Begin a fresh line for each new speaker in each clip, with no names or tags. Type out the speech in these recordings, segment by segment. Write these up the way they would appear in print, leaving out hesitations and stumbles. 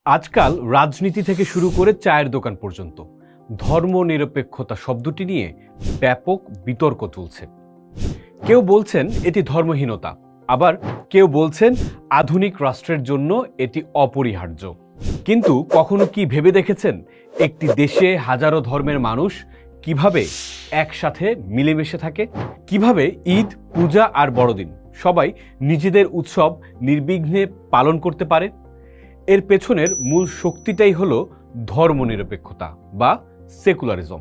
আজকাল রাজনীতি থেকে শুরু করে চায়ের দোকান পর্যন্ত ধর্মনিরপেক্ষতা শব্দটি নিয়ে ব্যাপক বিতর্ক চলছে। কেউ বলছেন এটি ধর্মহীনতা, আবার কেউ বলছেন আধুনিক রাষ্ট্রের জন্য এটি অপরিহার্য। কিন্তু কখনো কি ভেবে দেখেছেন একটি দেশে হাজারো ধর্মের মানুষ কিভাবে একসাথে মিলেমিশে থাকে? কিভাবে ঈদ, পূজা আর বড়দিন সবাই নিজেদের উৎসব নির্বিঘ্নে পালন করতে পারে? এর পেছনের মূল শক্তিটাই হলো ধর্মনিরপেক্ষতা বা সেকুলারিজম।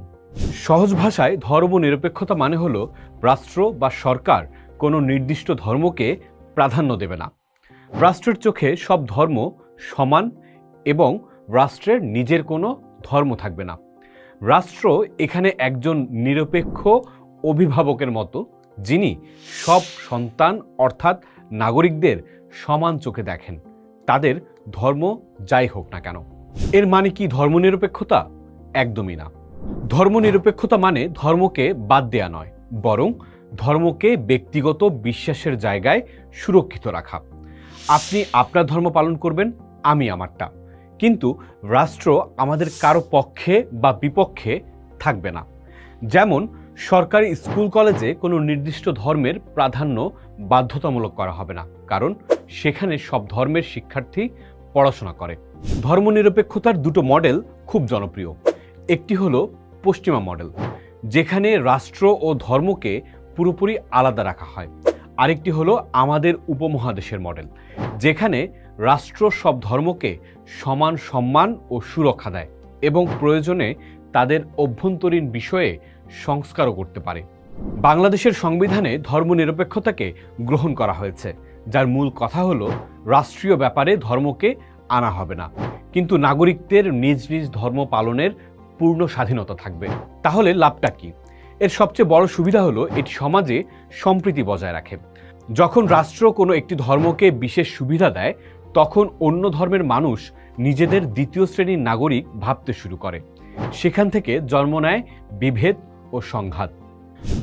সহজ ভাষায় ধর্মনিরপেক্ষতা মানে হলো রাষ্ট্র বা সরকার কোনো নির্দিষ্ট ধর্মকে প্রাধান্য দেবে না। রাষ্ট্রের চোখে সব ধর্ম সমান এবং রাষ্ট্রের নিজের কোনো ধর্ম থাকবে না। রাষ্ট্র এখানে একজন নিরপেক্ষ অভিভাবকের মতো, যিনি সব সন্তান অর্থাৎ নাগরিকদের সমান চোখে দেখেন, তাদের ধর্ম যাই হোক না কেন। এর মানে কি ধর্মনিরপেক্ষতা? একদমই না। ধর্মনিরপেক্ষতা মানে ধর্মকে বাদ দেয়া নয়, বরং ধর্মকে ব্যক্তিগত বিশ্বাসের জায়গায় সুরক্ষিত রাখা। আপনি আপনার ধর্ম পালন করবেন, আমি আমারটা, কিন্তু রাষ্ট্র আমাদের কারো পক্ষে বা বিপক্ষে থাকবে না। যেমন সরকারি স্কুল কলেজে কোনো নির্দিষ্ট ধর্মের প্রাধান্য বাধ্যতামূলক করা হবে না, কারণ সেখানে সব ধর্মের শিক্ষার্থী পড়াশোনা করে। ধর্মনিরপেক্ষতার দুটো মডেল খুব জনপ্রিয়। একটি হলো পশ্চিমা মডেল, যেখানে রাষ্ট্র ও ধর্মকে পুরোপুরি আলাদা রাখা হয়। আরেকটি হলো আমাদের উপমহাদেশের মডেল, যেখানে রাষ্ট্র সব ধর্মকে সমান সম্মান ও সুরক্ষা দেয় এবং প্রয়োজনে তাদের অভ্যন্তরীণ বিষয়ে সংস্কারও করতে পারে। বাংলাদেশের সংবিধানে ধর্মনিরপেক্ষতাকে গ্রহণ করা হয়েছে, যার মূল কথা হলো রাষ্ট্রীয় ব্যাপারে ধর্মকে আনা হবে না, কিন্তু নাগরিকদের নিজ নিজ ধর্ম পালনের পূর্ণ স্বাধীনতা থাকবে। তাহলে লাভটা কি? এর সবচেয়ে বড় সুবিধা হলো এটি সমাজে সম্প্রীতি বজায় রাখে। যখন রাষ্ট্র কোনো একটি ধর্মকে বিশেষ সুবিধা দেয়, তখন অন্য ধর্মের মানুষ নিজেদের দ্বিতীয় শ্রেণীর নাগরিক ভাবতে শুরু করে। সেখান থেকে জন্ম নেয় বিভেদ ও সংঘাত।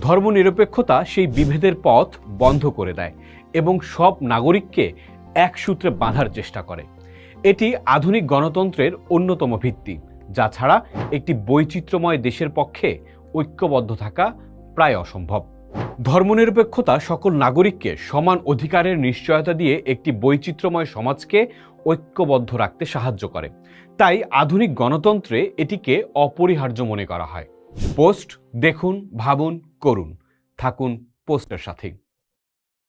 ধর্মনিরপেক্ষতা সেই বিভেদের পথ বন্ধ করে দেয় এবং সব নাগরিককে এক সূত্রে বাঁধার চেষ্টা করে। এটি আধুনিক গণতন্ত্রের অন্যতম ভিত্তি, যা ছাড়া একটি বৈচিত্র্যময় দেশের পক্ষে ঐক্যবদ্ধ থাকা প্রায় অসম্ভব। ধর্মনিরপেক্ষতা সকল নাগরিককে সমান অধিকারের নিশ্চয়তা দিয়ে একটি বৈচিত্র্যময় সমাজকে ঐক্যবদ্ধ রাখতে সাহায্য করে। তাই আধুনিক গণতন্ত্রে এটিকে অপরিহার্য মনে করা হয়। পোস্ট দেখুন, ভাবুন, করুন। থাকুন পোস্টের সাথেই।